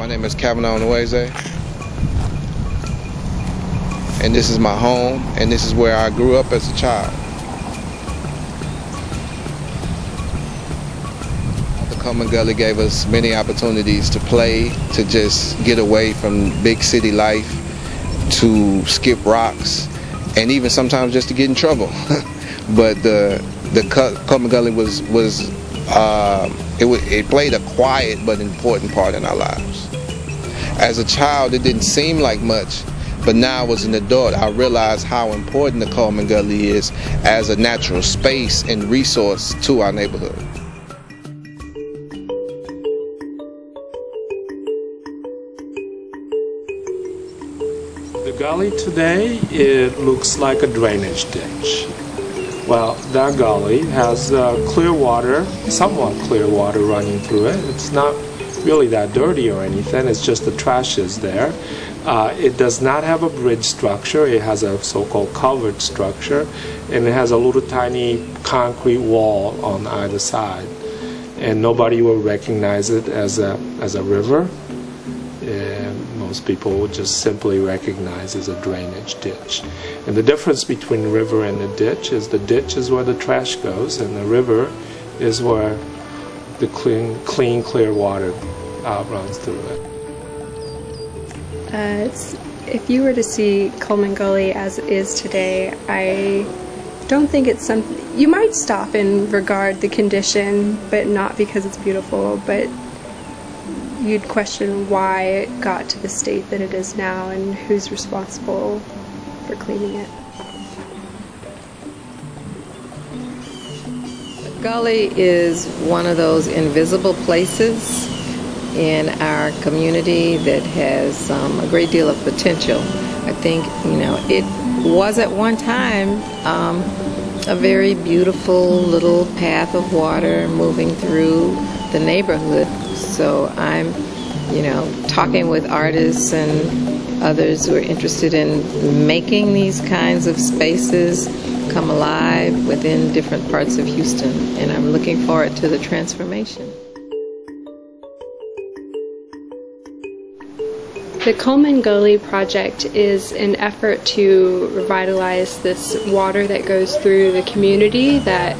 My name is Kavanaugh Nweze, and this is my home, and this is where I grew up as a child. The Kuhlman Gully gave us many opportunities to play, to just get away from big city life, to skip rocks, and even sometimes just to get in trouble. But the Kuhlman Gully it played a quiet but important part in our lives. As a child, it didn't seem like much, but now as an adult, I realize how important the Kuhlman Gully is as a natural space and resource to our neighborhood. The gully today, it looks like a drainage ditch. Well, that gully has clear water, somewhat clear water running through it. It's not really that dirty or anything, it's just the trash is there. It does not have a bridge structure, it has a so-called covered structure, and it has a little tiny concrete wall on either side. And nobody will recognize it as a river. Most people would just simply recognize as a drainage ditch. And the difference between the river and the ditch is where the trash goes, and the river is where the clean, clear water runs through it. If you were to see Kuhlman Gully as it is today, I don't think it's something you might stop and regard the condition, but not because it's beautiful, but you'd question why it got to the state that it is now and who's responsible for cleaning it. The gully is one of those invisible places in our community that has a great deal of potential. I think, it was at one time a very beautiful little path of water moving through the neighborhood. So I'm, talking with artists and others who are interested in making these kinds of spaces come alive within different parts of Houston, and I'm looking forward to the transformation. The Kuhlman Gully project is an effort to revitalize this water that goes through the community that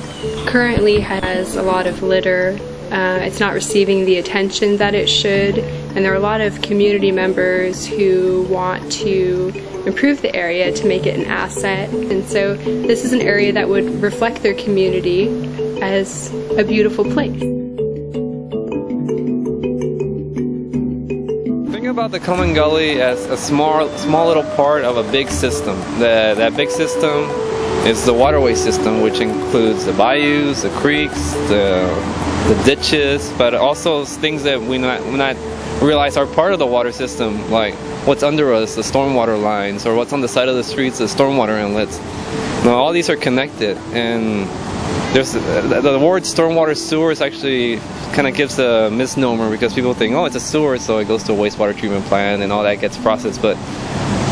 currently has a lot of litter. It's not receiving the attention that it should, and there are a lot of community members who want to improve the area to make it an asset, and so this is an area that would reflect their community as a beautiful place. Think about the Kuhlman Gully as a small little part of a big system. That big system is the waterway system, which includes the bayous, the creeks, the ditches, but also things that we not realize are part of the water system, like what's under us, the stormwater lines, or what's on the side of the streets, the stormwater inlets. Now, all these are connected, and there's the word stormwater sewer is actually kind of gives a misnomer because people think, oh, it's a sewer, so it goes to a wastewater treatment plant and all that gets processed, but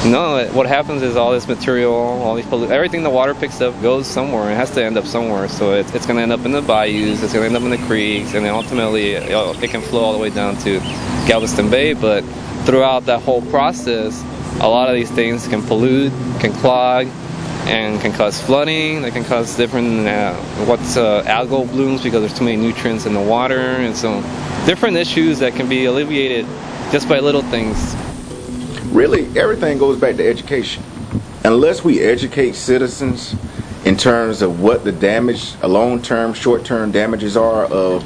no, what happens is all this material, all these everything the water picks up goes somewhere. It has to end up somewhere. So it's going to end up in the bayous, it's going to end up in the creeks, and then ultimately it can flow all the way down to Galveston Bay. But throughout that whole process, a lot of these things can pollute, can clog, and can cause flooding. They can cause different algal blooms because there's too many nutrients in the water, and so different issues that can be alleviated just by little things. Really, everything goes back to education. Unless we educate citizens in terms of what the damage, long-term, short-term damages are of,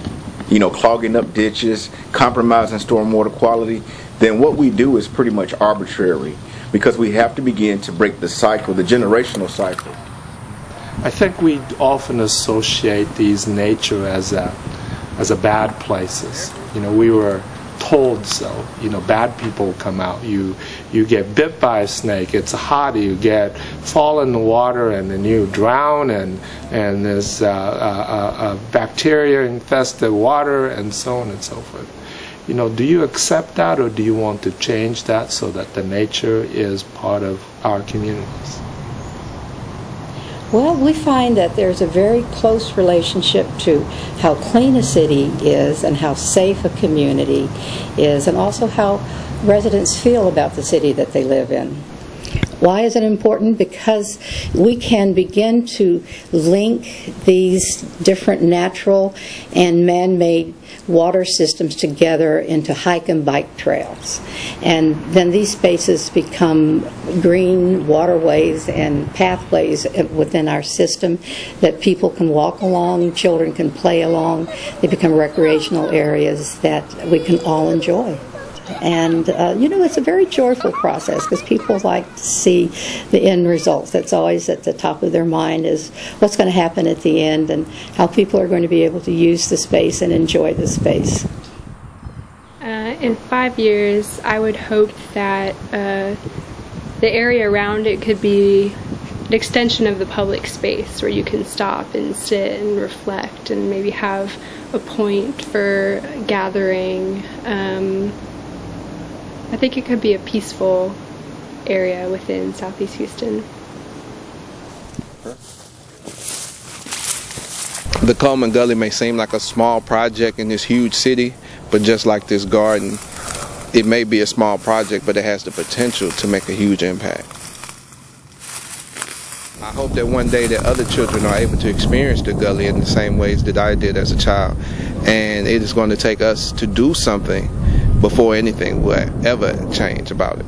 clogging up ditches, compromising stormwater quality, then what we do is pretty much arbitrary, because we have to begin to break the cycle, the generational cycle. I think we often associate these nature as a bad places. We were told so. Bad people come out. You get bit by a snake. It's hot. You fall in the water and then you drown, and there's a bacteria infested water, and so on and so forth. Do you accept that, or do you want to change that so that the nature is part of our communities? Well, we find that there's a very close relationship to how clean a city is and how safe a community is, and also how residents feel about the city that they live in. Why is it important? Because we can begin to link these different natural and man-made water systems together into hike and bike trails. And then these spaces become green waterways and pathways within our system that people can walk along, children can play along. They become recreational areas that we can all enjoy. And, it's a very joyful process because people like to see the end results. That's always at the top of their mind, is what's going to happen at the end and how people are going to be able to use the space and enjoy the space. In 5 years, I would hope that the area around it could be an extension of the public space where you can stop and sit and reflect and maybe have a point for gathering. I think it could be a peaceful area within Southeast Houston. The Kuhlman Gully may seem like a small project in this huge city, but just like this garden, it may be a small project, but it has the potential to make a huge impact. I hope that one day that other children are able to experience the gully in the same ways that I did as a child. And it is going to take us to do something before anything will ever change about it.